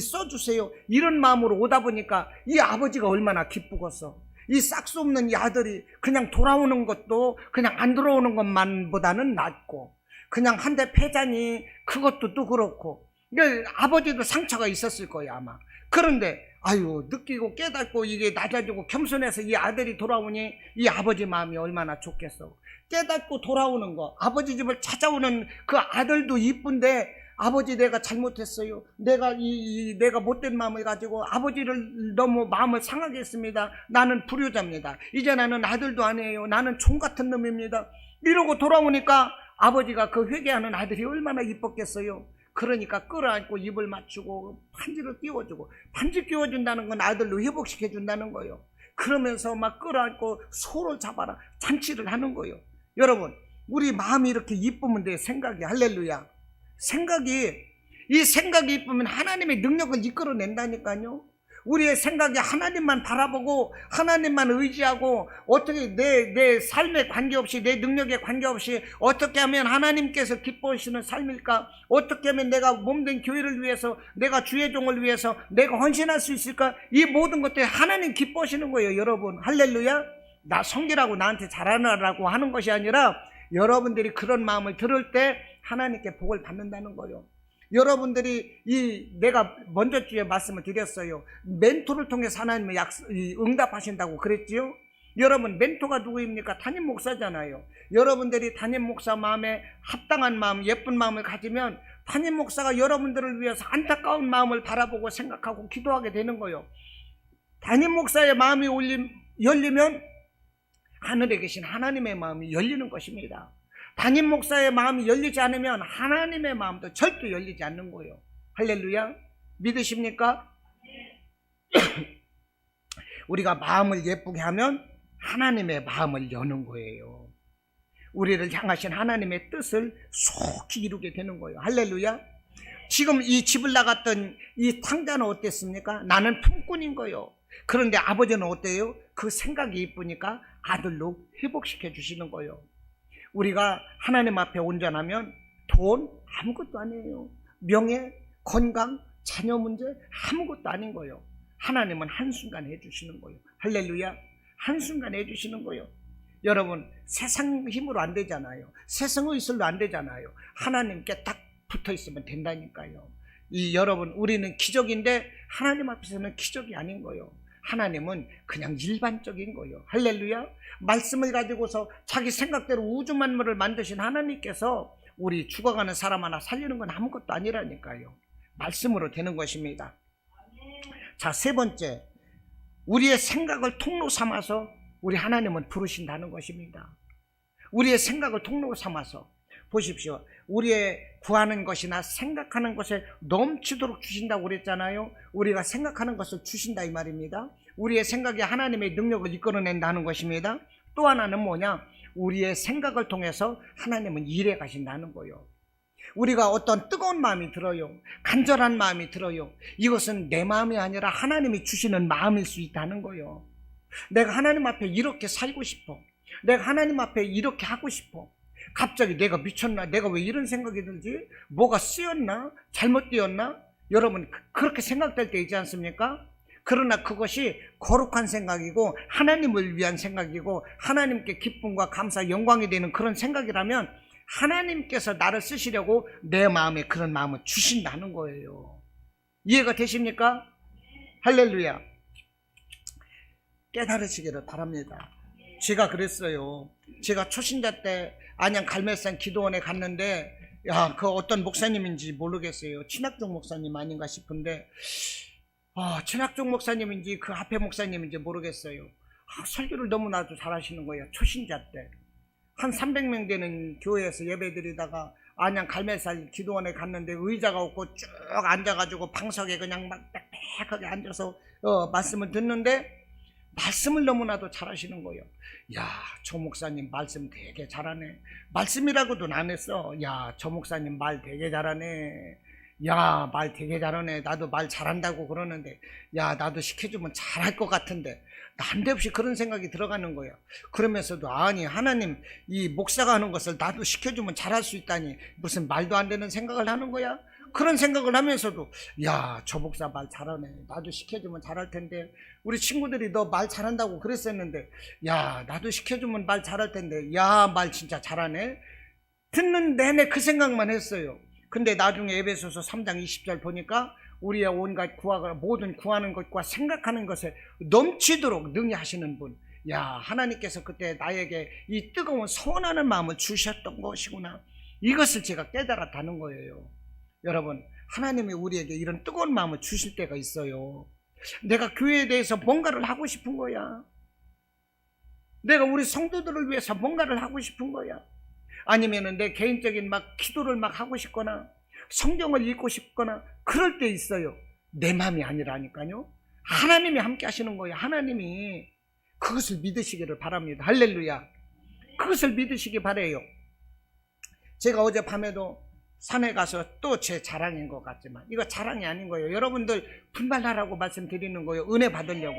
써주세요, 이런 마음으로 오다 보니까 이 아버지가 얼마나 기쁘겠어. 이 싹수 없는 이 아들이 그냥 돌아오는 것도 그냥 안 들어오는 것만보다는 낫고, 그냥 한 대 패자니 그것도 또 그렇고, 아버지도 상처가 있었을 거예요 아마. 그런데 느끼고 깨닫고 이게 낮아지고 겸손해서 이 아들이 돌아오니 이 아버지 마음이 얼마나 좋겠어. 깨닫고 돌아오는 거, 아버지 집을 찾아오는 그 아들도 이쁜데 아버지 내가 잘못했어요. 내가 못된 마음을 가지고 아버지를 너무 마음을 상하게 했습니다. 나는 불효자입니다. 이제 나는 아들도 아니에요. 나는 총 같은 놈입니다. 이러고 돌아오니까 아버지가 그 회개하는 아들이 얼마나 이뻤겠어요. 그러니까 끌어안고 입을 맞추고 반지를 끼워주고, 반지 끼워준다는 건 아들로 회복시켜준다는 거예요. 그러면서 막 끌어안고 소를 잡아라 잔치를 하는 거예요. 여러분, 우리 마음이 이렇게 이쁘면 돼. 생각이. 할렐루야. 이 생각이 이쁘면 하나님의 능력을 이끌어낸다니까요. 우리의 생각이 하나님만 바라보고 하나님만 의지하고, 어떻게 내 삶에 관계없이, 내 능력에 관계없이 어떻게 하면 하나님께서 기뻐하시는 삶일까? 어떻게 하면 내가 몸된 교회를 위해서, 내가 주의 종을 위해서 내가 헌신할 수 있을까? 이 모든 것들이 하나님 기뻐하시는 거예요. 여러분, 할렐루야. 나 성기라고 나한테 잘하라고 하는 것이 아니라, 여러분들이 그런 마음을 들을 때 하나님께 복을 받는다는 거예요. 여러분들이 내가 먼저 주에 말씀을 드렸어요. 멘토를 통해서 하나님의 응답하신다고 그랬지요. 여러분, 멘토가 누구입니까? 담임 목사잖아요. 여러분들이 담임 목사 마음에 합당한 마음, 예쁜 마음을 가지면 담임 목사가 여러분들을 위해서 안타까운 마음을 바라보고 생각하고 기도하게 되는 거예요. 담임 목사의 마음이 열리면 하늘에 계신 하나님의 마음이 열리는 것입니다. 담임 목사의 마음이 열리지 않으면 하나님의 마음도 절대 열리지 않는 거예요. 할렐루야. 믿으십니까? 우리가 마음을 예쁘게 하면 하나님의 마음을 여는 거예요. 우리를 향하신 하나님의 뜻을 속히 이루게 되는 거예요. 할렐루야. 지금 이 집을 나갔던 이 탕자는 어땠습니까? 나는 품꾼인 거예요. 그런데 아버지는 어때요? 그 생각이 이쁘니까 아들로 회복시켜 주시는 거예요. 우리가 하나님 앞에 온전하면 돈 아무것도 아니에요. 명예, 건강, 자녀 문제 아무것도 아닌 거예요. 하나님은 한순간 해주시는 거예요. 할렐루야. 한순간 해주시는 거예요. 여러분, 세상 힘으로 안 되잖아요. 세상 의술로 안 되잖아요. 하나님께 딱 붙어 있으면 된다니까요. 여러분, 우리는 기적인데 하나님 앞에서는 기적이 아닌 거예요. 하나님은 그냥 일반적인 거예요. 할렐루야. 말씀을 가지고서 자기 생각대로 우주 만물을 만드신 하나님께서 우리 죽어가는 사람 하나 살리는 건 아무것도 아니라니까요. 말씀으로 되는 것입니다. 자, 세 번째, 우리의 생각을 통로 삼아서 우리 하나님은 부르신다는 것입니다. 우리의 생각을 통로 삼아서 보십시오. 우리의 구하는 것이나 생각하는 것에 넘치도록 주신다고 그랬잖아요. 우리가 생각하는 것을 주신다 이 말입니다. 우리의 생각이 하나님의 능력을 이끌어낸다는 것입니다. 또 하나는 뭐냐? 우리의 생각을 통해서 하나님은 일해 가신다는 거예요. 우리가 어떤 뜨거운 마음이 들어요. 간절한 마음이 들어요. 이것은 내 마음이 아니라 하나님이 주시는 마음일 수 있다는 거예요. 내가 하나님 앞에 이렇게 살고 싶어. 내가 하나님 앞에 이렇게 하고 싶어. 갑자기 내가 미쳤나? 내가 왜 이런 생각이 들지? 뭐가 쓰였나? 잘못되었나? 여러분, 그렇게 생각될 때 있지 않습니까? 그러나 그것이 거룩한 생각이고 하나님을 위한 생각이고 하나님께 기쁨과 감사, 영광이 되는 그런 생각이라면 하나님께서 나를 쓰시려고 내 마음에 그런 마음을 주신다는 거예요. 이해가 되십니까? 할렐루야. 깨달으시기를 바랍니다. 제가 그랬어요. 제가 초신자 때 안양 갈매산 기도원에 갔는데, 그 어떤 목사님인지 모르겠어요. 친학종 목사님 아닌가 싶은데, 친학종 목사님인지 그 앞에 목사님인지 모르겠어요. 설교를 너무나도 잘하시는 거예요. 초신자 때. 한 300명 되는 교회에서 예배드리다가 안양 갈매산 기도원에 갔는데 의자가 없고 쭉 앉아가지고 방석에 그냥 막 빽빽하게 앉아서 말씀을 듣는데, 말씀을 너무나도 잘하시는 거예요. 야, 저 목사님 말씀 되게 잘하네. 말씀이라고도 안 했어. 야, 저 목사님 말 되게 잘하네. 야, 말 되게 잘하네. 나도 말 잘한다고 그러는데, 야, 나도 시켜주면 잘할 것 같은데, 난데없이 그런 생각이 들어가는 거예요. 그러면서도, 아니, 하나님, 이 목사가 하는 것을 나도 시켜주면 잘할 수 있다니 무슨 말도 안 되는 생각을 하는 거야? 그런 생각을 하면서도, 야, 저 목사 말 잘하네. 나도 시켜주면 잘할 텐데. 우리 친구들이 너 말 잘한다고 그랬었는데, 야, 나도 시켜주면 말 잘할 텐데. 야, 말 진짜 잘하네. 듣는 내내 그 생각만 했어요. 근데 나중에 에베소서 3장 20절 보니까 우리의 온갖 모든 구하는 것과 생각하는 것에 넘치도록 능히 하시는 분. 야, 하나님께서 그때 나에게 이 뜨거운 서원하는 마음을 주셨던 것이구나. 이것을 제가 깨달았다는 거예요. 여러분, 하나님이 우리에게 이런 뜨거운 마음을 주실 때가 있어요. 내가 교회에 대해서 뭔가를 하고 싶은 거야. 내가 우리 성도들을 위해서 뭔가를 하고 싶은 거야. 아니면은 내 개인적인 막 기도를 막 하고 싶거나 성경을 읽고 싶거나 그럴 때 있어요. 내 마음이 아니라니까요. 하나님이 함께 하시는 거예요. 하나님이. 그것을 믿으시기를 바랍니다. 할렐루야. 그것을 믿으시기 바래요. 제가 어젯밤에도 산에 가서 또 제 자랑인 것 같지만 이거 자랑이 아닌 거예요. 여러분들 분발하라고 말씀드리는 거예요. 은혜 받으려고.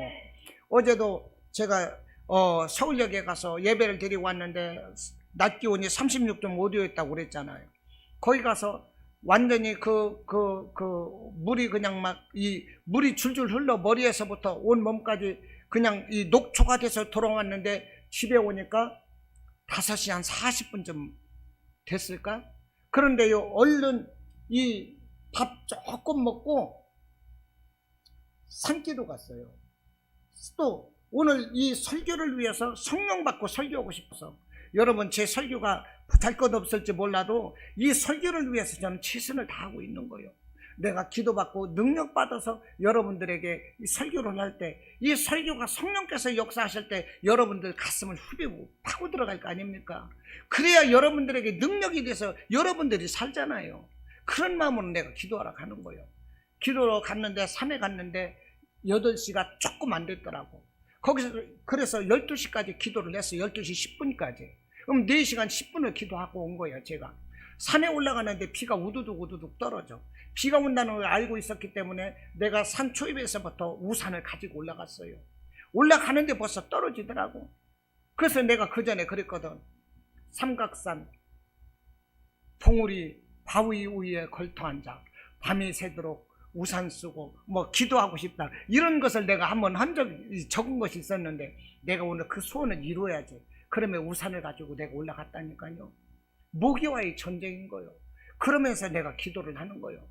어제도 제가 서울역에 가서 예배를 드리고 왔는데 낮 기온이 36.5도였다고 그랬잖아요. 거기 가서 완전히 물이 그냥 막 이 물이 줄줄 흘러 머리에서부터 온 몸까지 그냥 이 녹초가 돼서 돌아왔는데 집에 오니까 5시 한 40분쯤 됐을까? 그런데요, 얼른 이 밥 조금 먹고 산기도 갔어요. 또 오늘 이 설교를 위해서 성령 받고 설교하고 싶어서. 여러분, 제 설교가 보잘것없을지 몰라도 이 설교를 위해서 저는 최선을 다하고 있는 거예요. 내가 기도받고 능력받아서 여러분들에게 이 설교를 할 때 이 설교가 성령께서 역사하실 때 여러분들 가슴을 후비고 파고 들어갈 거 아닙니까? 그래야 여러분들에게 능력이 돼서 여러분들이 살잖아요. 그런 마음으로 내가 기도하러 가는 거예요. 기도로 갔는데 산에 갔는데 8시가 조금 안 됐더라고. 거기서 그래서 12시까지 기도를 했어요. 12시 10분까지. 그럼 4시간 10분을 기도하고 온 거예요. 제가 산에 올라가는데 비가 우두둑 떨어져. 비가 온다는 걸 알고 있었기 때문에 내가 산 초입에서부터 우산을 가지고 올라갔어요. 올라가는데 벌써 떨어지더라고. 그래서 내가 그 전에 그랬거든. 삼각산 봉우리 바위 위에 걸터 앉아 밤이 새도록 우산 쓰고 뭐 기도하고 싶다, 이런 것을 내가 한번 적은 것이 있었는데 내가 오늘 그 소원을 이루어야지. 그러면 우산을 가지고 내가 올라갔다니까요. 모기와의 전쟁인 거예요. 그러면서 내가 기도를 하는 거예요.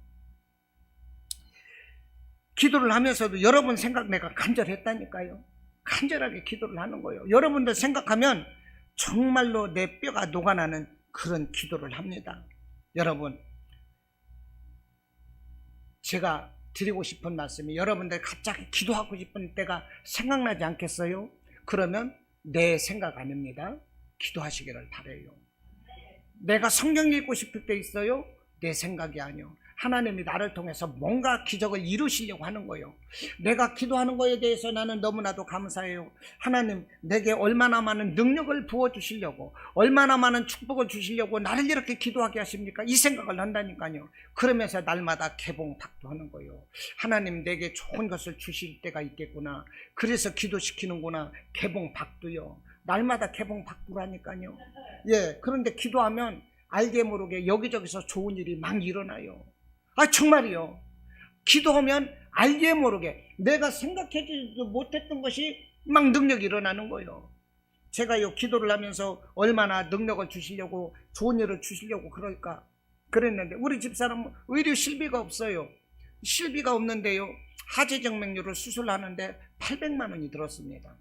기도를 하면서도 여러분 생각 내가 간절했다니까요. 간절하게 기도를 하는 거예요. 여러분들 생각하면 정말로 내 뼈가 녹아나는 그런 기도를 합니다. 여러분, 제가 드리고 싶은 말씀이, 여러분들 갑자기 기도하고 싶은 때가 생각나지 않겠어요? 그러면 내 생각 아닙니다. 기도하시기를 바라요. 내가 성경 읽고 싶을 때 있어요? 내 생각이 아니요. 하나님이 나를 통해서 뭔가 기적을 이루시려고 하는 거예요. 내가 기도하는 거에 대해서 나는 너무나도 감사해요. 하나님, 내게 얼마나 많은 능력을 부어주시려고, 얼마나 많은 축복을 주시려고 나를 이렇게 기도하게 하십니까? 이 생각을 한다니까요. 그러면서 날마다 개봉박도 하는 거예요. 하나님, 내게 좋은 것을 주실 때가 있겠구나. 그래서 기도시키는구나. 개봉박도요. 날마다 개봉박도라니까요. 예, 그런데 기도하면 알게 모르게 여기저기서 좋은 일이 막 일어나요. 정말이요. 기도하면 알게 모르게 내가 생각하지도 못했던 것이 막 능력이 일어나는 거예요. 제가요, 기도를 하면서 얼마나 능력을 주시려고, 좋은 일을 주시려고 그랬는데 우리 집사람은 의료 실비가 없어요. 실비가 없는데요, 하지정맥류를 수술하는데 800만 원이 들었습니다.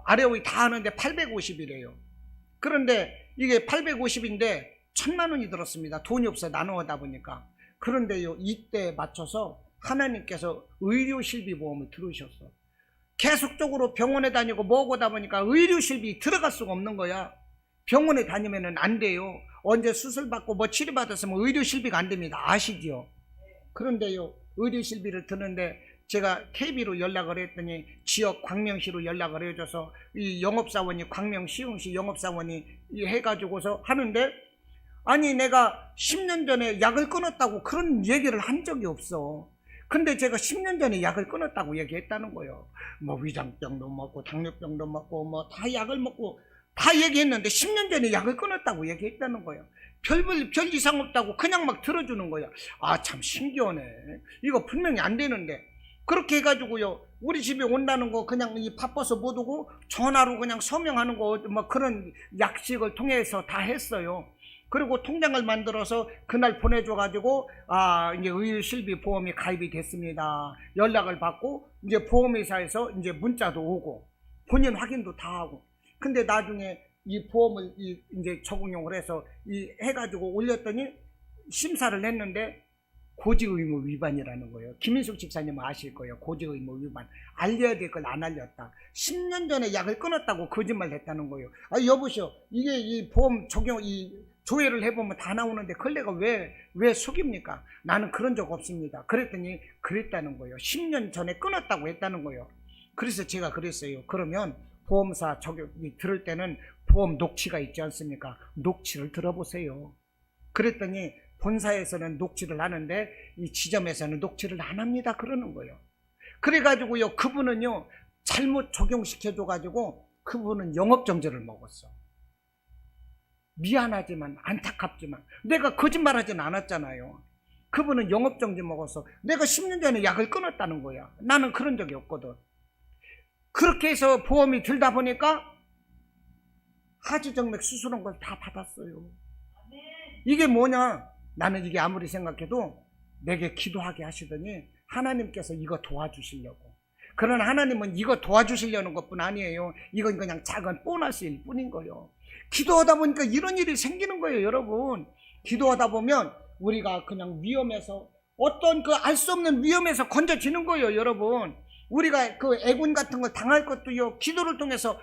아래위 다 하는데 850이래요. 그런데 이게 850인데 1000만 원이 들었습니다. 돈이 없어 나누어다 보니까. 그런데요, 이때 맞춰서 하나님께서 의료실비보험을 들으셨어. 계속적으로 병원에 다니고 뭐고다 보니까 의료실비 들어갈 수가 없는 거야. 병원에 다니면은 안 돼요. 언제 수술받고 뭐 치료받았으면 의료실비가 안 됩니다. 아시죠? 그런데요, 의료실비를 드는데 제가 KB로 연락을 했더니 지역 광명시로 연락을 해줘서 이 영업사원이, 광명시흥시 영업사원이 해가지고서 하는데, 아니 내가 10년 전에 약을 끊었다고 그런 얘기를 한 적이 없어. 근데 제가 10년 전에 약을 끊었다고 얘기했다는 거예요. 뭐 위장병도 먹고 당뇨병도 먹고 뭐 다 약을 먹고 다 얘기했는데 10년 전에 약을 끊었다고 얘기했다는 거예요. 별 이상 없다고 그냥 막 들어주는 거야. 참 신기하네. 이거 분명히 안 되는데. 그렇게 해가지고요, 우리 집에 온다는 거 그냥 바빠서 못 오고 전화로 그냥 서명하는 거 뭐 그런 약식을 통해서 다 했어요. 그리고 통장을 만들어서 그날 보내줘가지고 이제 의료실비 보험이 가입이 됐습니다. 연락을 받고 이제 보험회사에서 이제 문자도 오고 본인 확인도 다 하고. 근데 나중에 이 보험을 이제 적용을 해서 해가지고 올렸더니 심사를 했는데 고지의무 위반이라는 거예요. 김인숙 집사님은 아실 거예요. 고지의무 위반. 알려야 될 걸 안 알렸다. 10년 전에 약을 끊었다고 거짓말 했다는 거예요. 아, 여보시오. 이게 이 보험 적용, 이 조회를 해보면 다 나오는데 그걸 내가 왜 속입니까? 나는 그런 적 없습니다. 그랬더니 그랬다는 거예요. 10년 전에 끊었다고 했다는 거예요. 그래서 제가 그랬어요. 그러면 보험사 적용이 들을 때는 보험 녹취가 있지 않습니까? 녹취를 들어보세요. 그랬더니 본사에서는 녹취를 하는데 이 지점에서는 녹취를 안 합니다. 그러는 거예요. 그래가지고요, 그분은요, 잘못 적용시켜줘가지고 그분은 영업정지를 먹었어. 미안하지만 안타깝지만 내가 거짓말하진 않았잖아요. 그분은 영업정지 먹어서 내가 10년 전에 약을 끊었다는 거야. 나는 그런 적이 없거든. 그렇게 해서 보험이 들다 보니까 하지정맥 수술한 걸 다 받았어요. 이게 뭐냐? 나는 이게 아무리 생각해도 내게 기도하게 하시더니 하나님께서 이거 도와주시려고. 그러나 하나님은 이거 도와주시려는 것뿐 아니에요. 이건 그냥 작은 보너스일 뿐인 거예요. 기도하다 보니까 이런 일이 생기는 거예요, 여러분. 기도하다 보면 우리가 그냥 위험에서, 어떤 그 알 수 없는 위험에서 건져지는 거예요, 여러분. 우리가 그 애군 같은 걸 당할 것도요, 기도를 통해서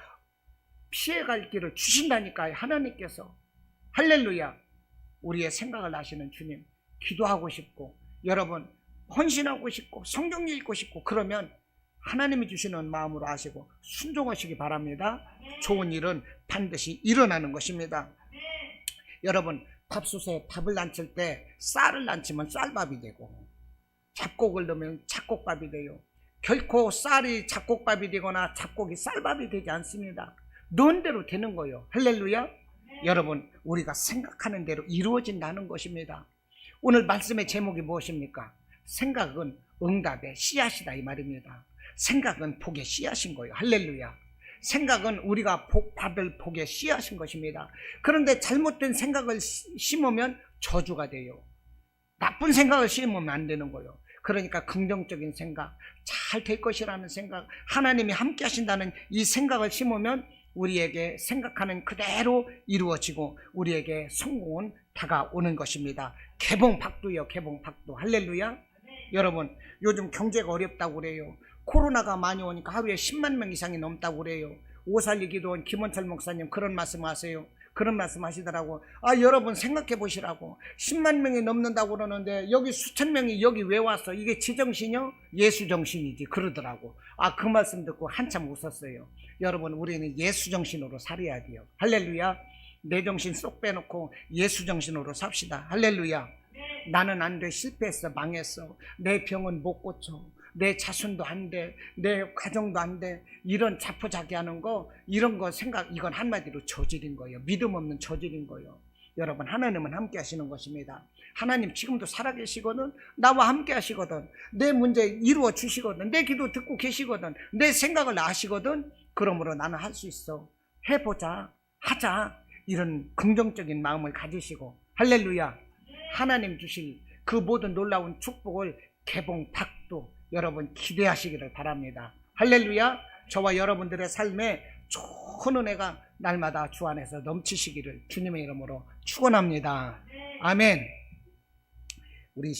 피해갈 길을 주신다니까요, 하나님께서. 할렐루야. 우리의 생각을 아시는 주님, 기도하고 싶고, 여러분 헌신하고 싶고, 성경 읽고 싶고, 그러면 하나님이 주시는 마음으로 하시고 순종하시기 바랍니다. 좋은 일은 반드시 일어나는 것입니다. 여러분, 밥솥에 밥을 안칠 때 쌀을 안치면 쌀밥이 되고 잡곡을 넣으면 잡곡밥이 돼요. 결코 쌀이 잡곡밥이 되거나 잡곡이 쌀밥이 되지 않습니다. 넣은 대로 되는 거예요. 할렐루야. 여러분, 우리가 생각하는 대로 이루어진다는 것입니다. 오늘 말씀의 제목이 무엇입니까? 생각은 응답의 씨앗이다, 이 말입니다. 생각은 복의 씨앗인 거예요. 할렐루야. 생각은 우리가 받을 복의 씨앗인 것입니다. 그런데 잘못된 생각을 심으면 저주가 돼요. 나쁜 생각을 심으면 안 되는 거예요. 그러니까 긍정적인 생각, 잘 될 것이라는 생각, 하나님이 함께 하신다는 이 생각을 심으면 우리에게 생각하는 그대로 이루어지고 우리에게 성공은 다가오는 것입니다. 개봉박두요, 개봉박두. 할렐루야. 여러분, 요즘 경제가 어렵다고 그래요. 코로나가 많이 오니까 하루에 10만 명 이상이 넘다고 그래요. 오살리기도원 김원철 목사님 그런 말씀 하세요. 그런 말씀 하시더라고. 아, 여러분 생각해 보시라고. 10만 명이 넘는다고 그러는데 여기 수천 명이 여기 왜 왔어? 이게 제정신이요? 예수정신이지, 그러더라고. 아, 그 말씀 듣고 한참 웃었어요. 여러분, 우리는 예수정신으로 살아야 돼요. 할렐루야. 내 정신 쏙 빼놓고 예수정신으로 삽시다. 할렐루야. 나는 안 돼, 실패했어, 망했어, 내 병은 못 고쳐, 내 자손도 안 돼, 내 가정도 안 돼, 이런 자포자기하는 거, 이런 거 생각, 이건 한마디로 저질인 거예요. 믿음 없는 저질인 거예요. 여러분, 하나님은 함께 하시는 것입니다. 하나님 지금도 살아계시거든. 나와 함께 하시거든. 내 문제 이루어 주시거든. 내 기도 듣고 계시거든. 내 생각을 아시거든. 그러므로 나는 할 수 있어, 해보자, 하자, 이런 긍정적인 마음을 가지시고, 할렐루야, 하나님 주실 그 모든 놀라운 축복을 개봉박두 여러분 기대하시기를 바랍니다. 할렐루야. 저와 여러분들의 삶에 좋은 은혜가 날마다 주 안에서 넘치시기를 주님의 이름으로 축원합니다. 아멘.